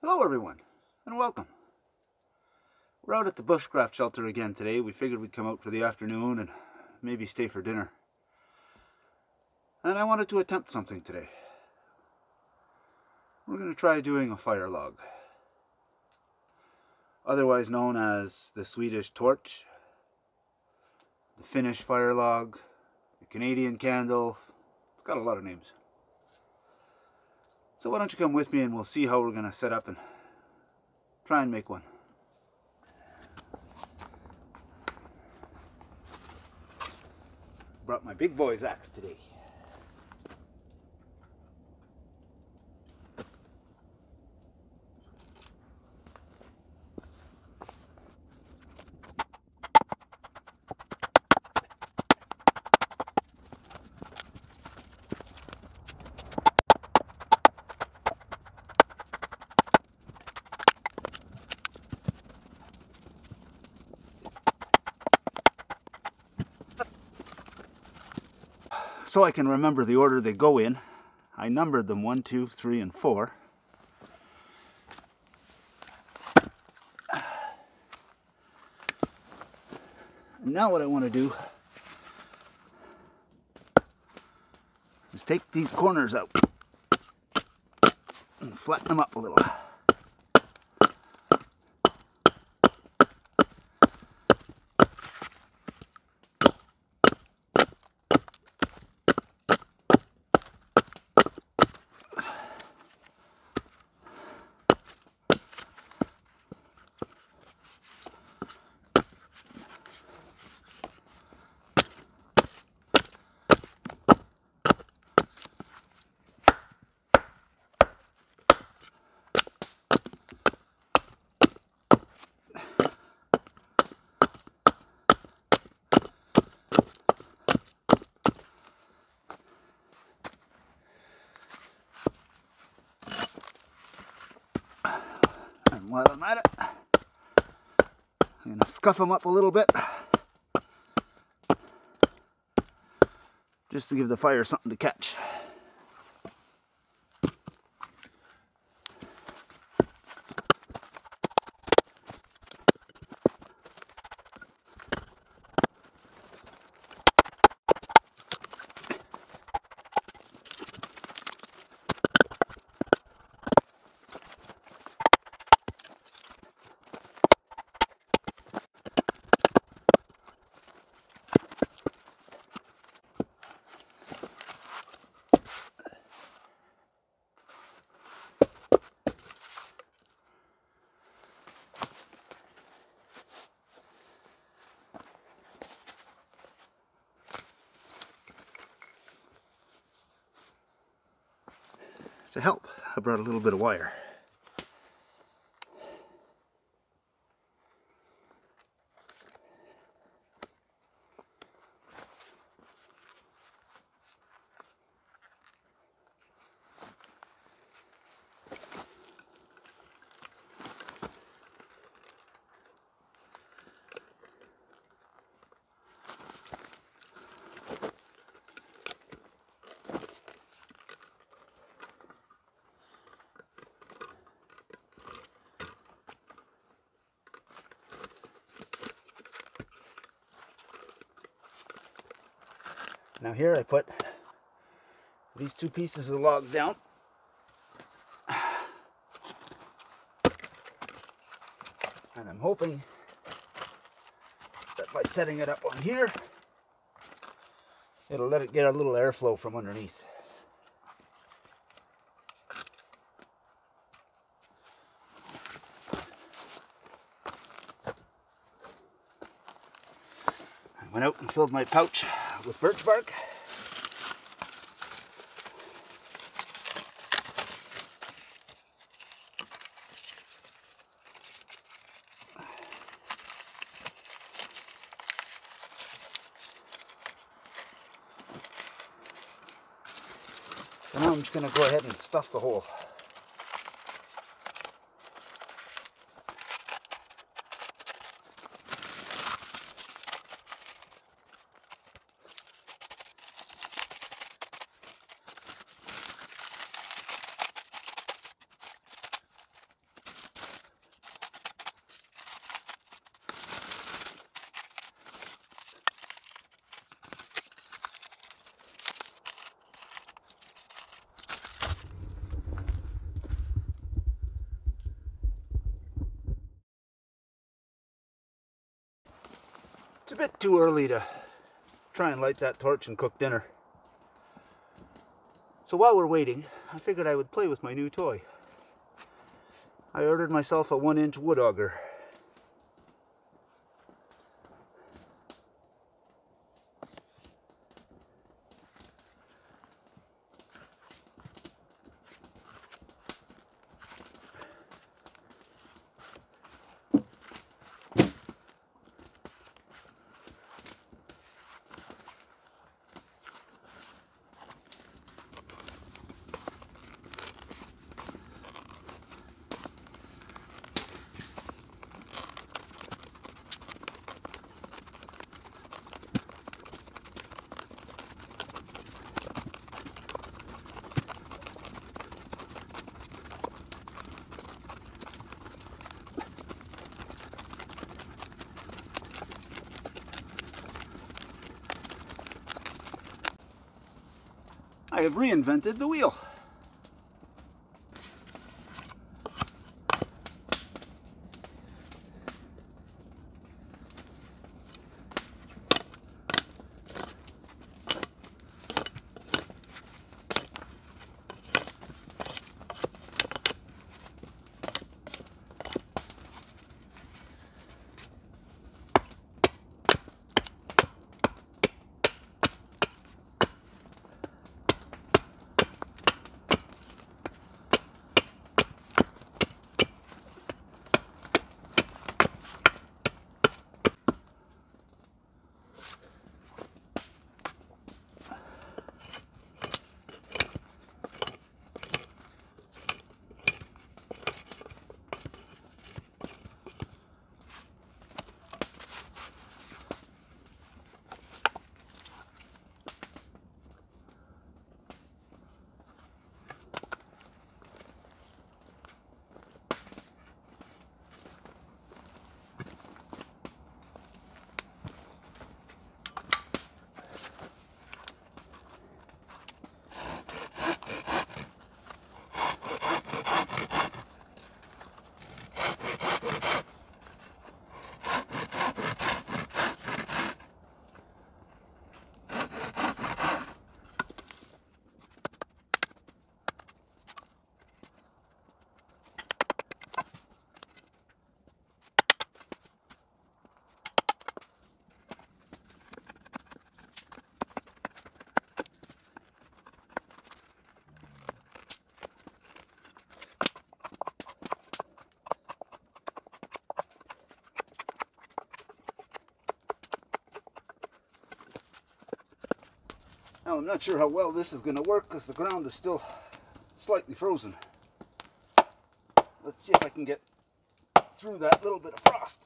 Hello everyone, and welcome. We're out at the bushcraft shelter again today. We figured we'd come out for the afternoon and maybe stay for dinner. And I wanted to attempt something today. We're going to try doing a fire log, otherwise known as the Sweddish Torch, the Finnish fire log, the Canadian candle. It's got a lot of names. So why don't you come with me and we'll see how we're going to set up and try and make one. Brought my big boy's axe today. So I can remember the order they go in, I numbered them 1, 2, 3, and 4. And now what I want to do is take these corners out and flatten them up a little. And while I'm at it, I'm going to scuff them up a little bit, just to give the fire something to catch. To help, I brought a little bit of wire. Now here I put these two pieces of log down. And I'm hoping that by setting it up on here, it'll let it get a little airflow from underneath. I went out and filled my pouch with birch bark. So now I'm just going to go ahead and stuff the hole. a bit too early to try and light that torch and cook dinner. So while we're waiting, I figured I would play with my new toy. I ordered myself a 1-inch wood auger. I have reinvented the wheel. Now I'm not sure how well this is going to work because the ground is still slightly frozen. Let's see if I can get through that little bit of frost.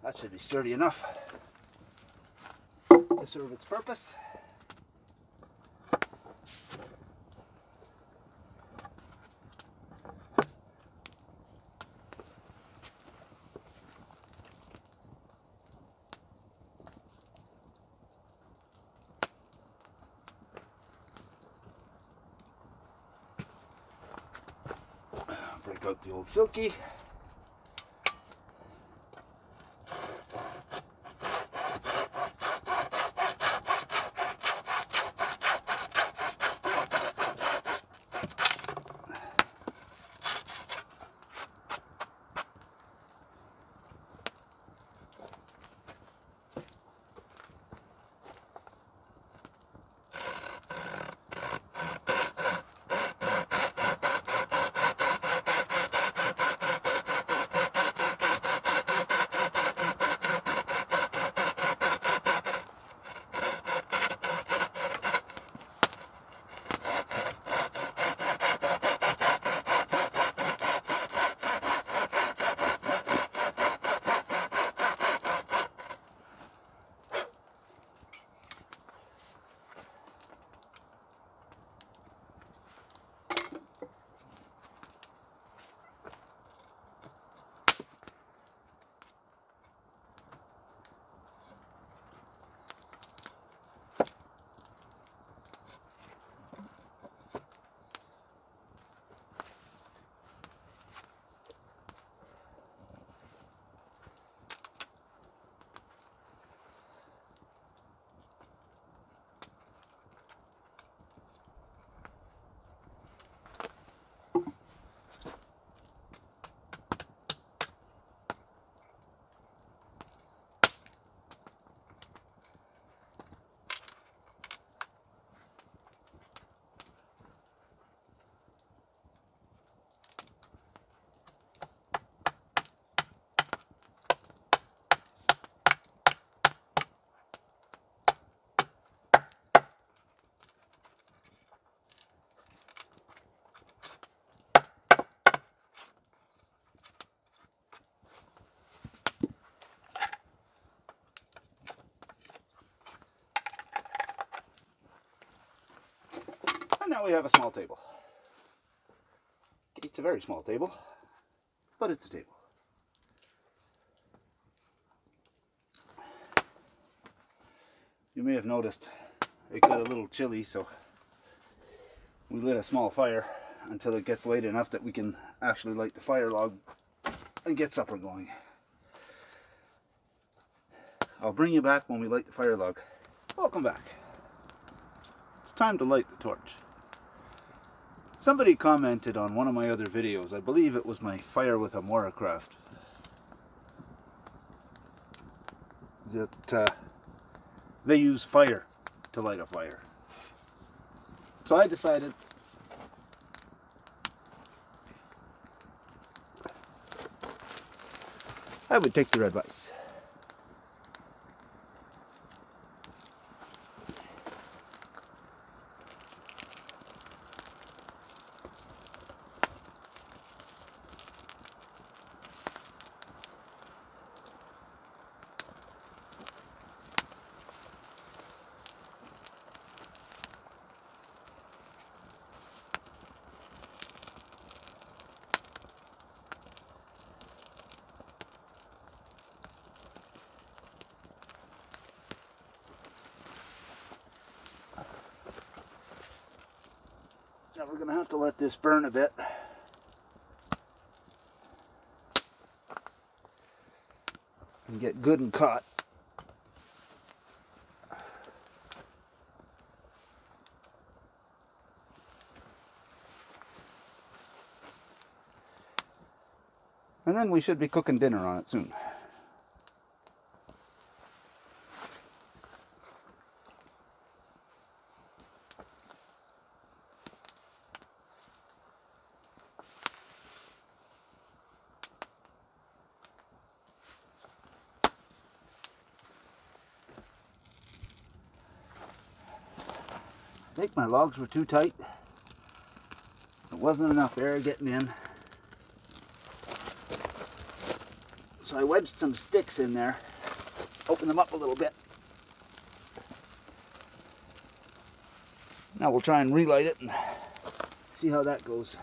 That should be sturdy enough to serve its purpose. Break out the old silky. now we have a small table. It's a very small table, but it's a table. You may have noticed it got a little chilly, so we lit a small fire until it gets late enough that we can actually light the fire log and get supper going. I'll bring you back when we light the fire log. Welcome back. It's time to light the torch. Somebody commented on one of my other videos, I believe it was my fire with a Moracraft, that they use fire to light a fire. So I decided I would take their advice. Now we're going to have to let this burn a bit. And get good and caught. And then we should be cooking dinner on it soon. I think my logs were too tight. There wasn't enough air getting in. So I wedged some sticks in there, opened them up a little bit. Now we'll try and relight it and see how that goes.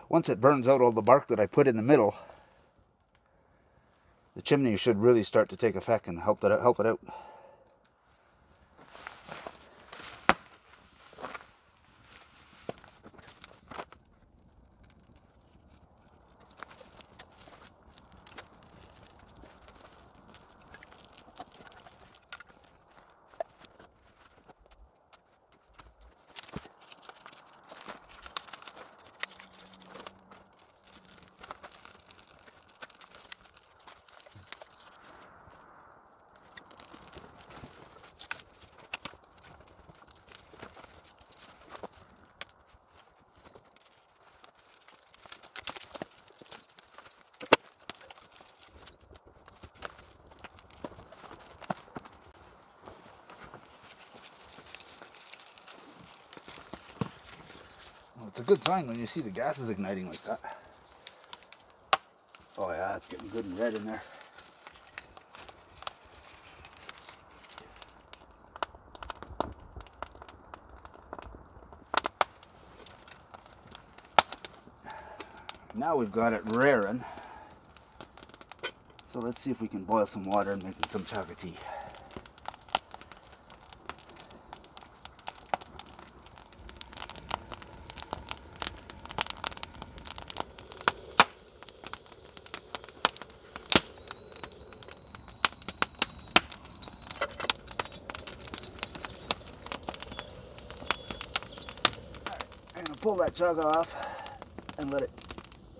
Once it burns out all the bark that I put in the middle, the chimney should really start to take effect and help it out. It's a good sign when you see the gases igniting like that. Oh yeah, it's getting good and red in there. Now we've got it raring. So let's see if we can boil some water and make it some chaka tea. Pull that chaga off and let it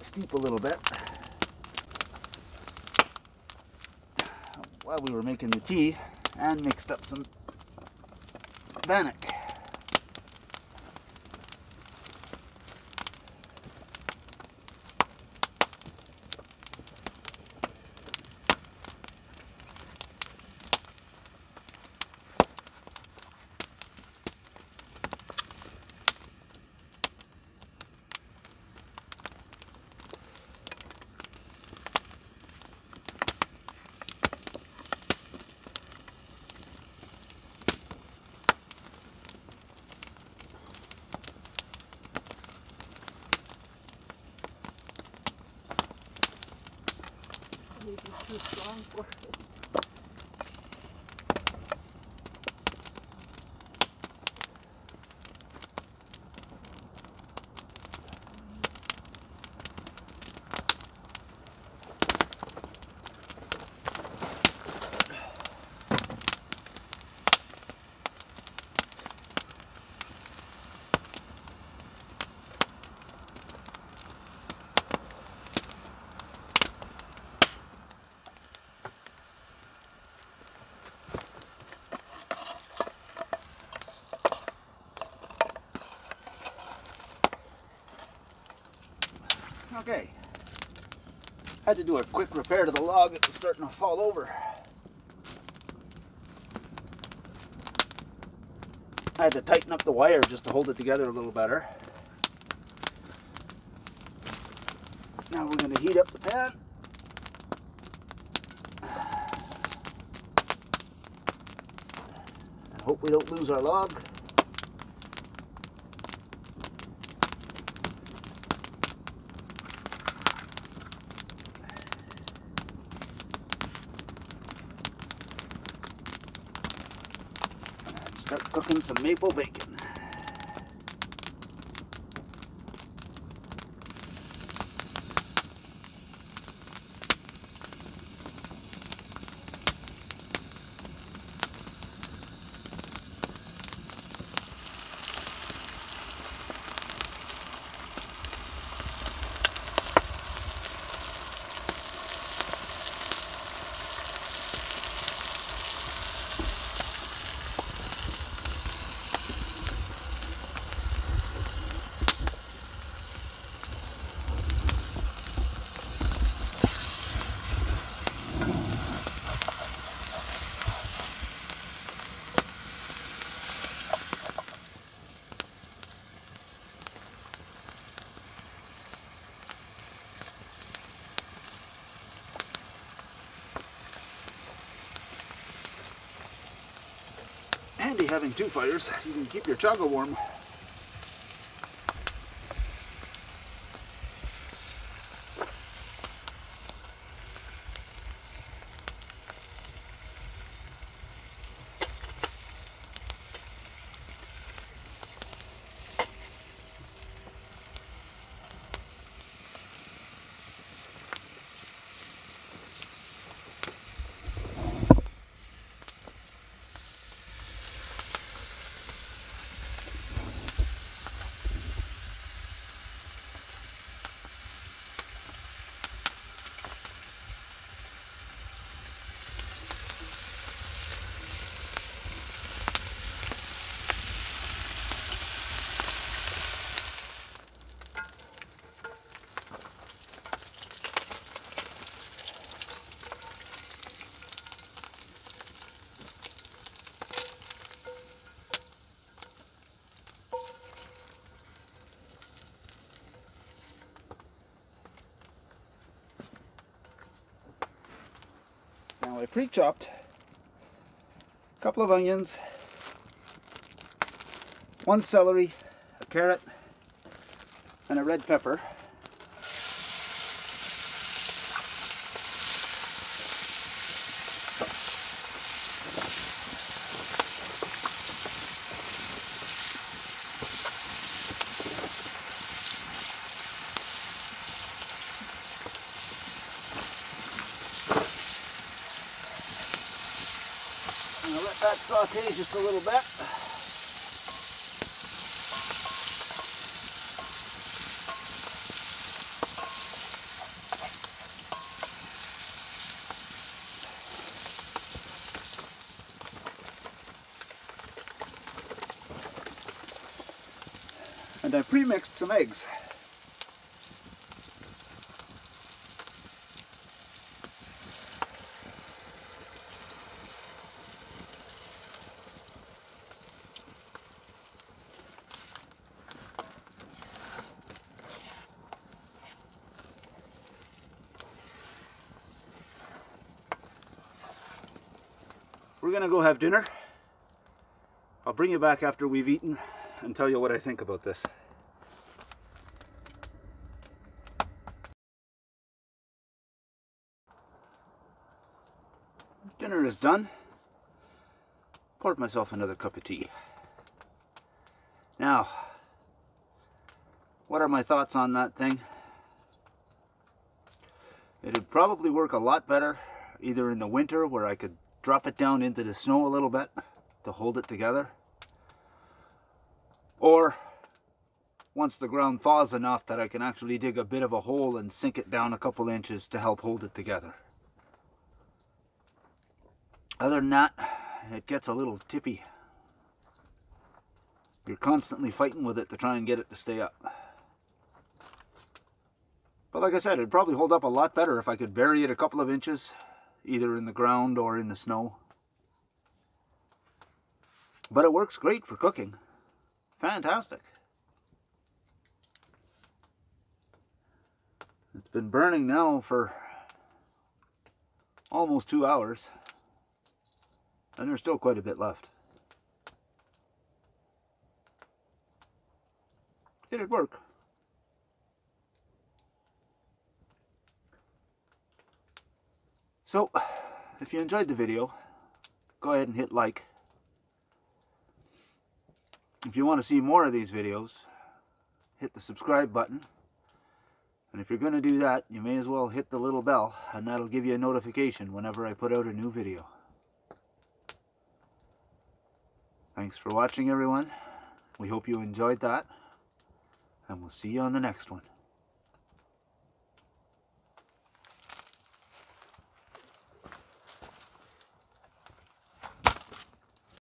steep a little bit. While we were making the tea and mixed up some bannock. Too strong for it. Okay, had to do a quick repair to the log. It was starting to fall over. I had to tighten up the wire just to hold it together a little better. Now we're going to heat up the pan. And hope we don't lose our log. Start cooking some maple bacon. Handy having two fires. You can keep your chaga warm. Now I pre-chopped a couple of onions, one celery, a carrot, and a red pepper. I'm going to let that saute just a little bit. And I pre-mixed some eggs. We're gonna go have dinner. I'll bring you back after we've eaten and tell you what I think about this. Dinner is done. Poured myself another cup of tea. Now, what are my thoughts on that thing? It'd probably work a lot better either in the winter where I could drop it down into the snow a little bit to hold it together, or once the ground thaws enough that I can actually dig a bit of a hole and sink it down a couple inches to help hold it together. Other than that, it gets a little tippy. You're constantly fighting with it to try and get it to stay up. But like I said, it'd probably hold up a lot better if I could bury it a couple of inches, either in the ground or in the snow. But it works great for cooking. Fantastic. It's been burning now for almost 2 hours. And there's still quite a bit left. It'd work. So, if you enjoyed the video, go ahead and hit like. If you want to see more of these videos, hit the subscribe button. And if you're going to do that, you may as well hit the little bell, and that'll give you a notification whenever I put out a new video. Thanks for watching, everyone. We hope you enjoyed that, and we'll see you on the next one.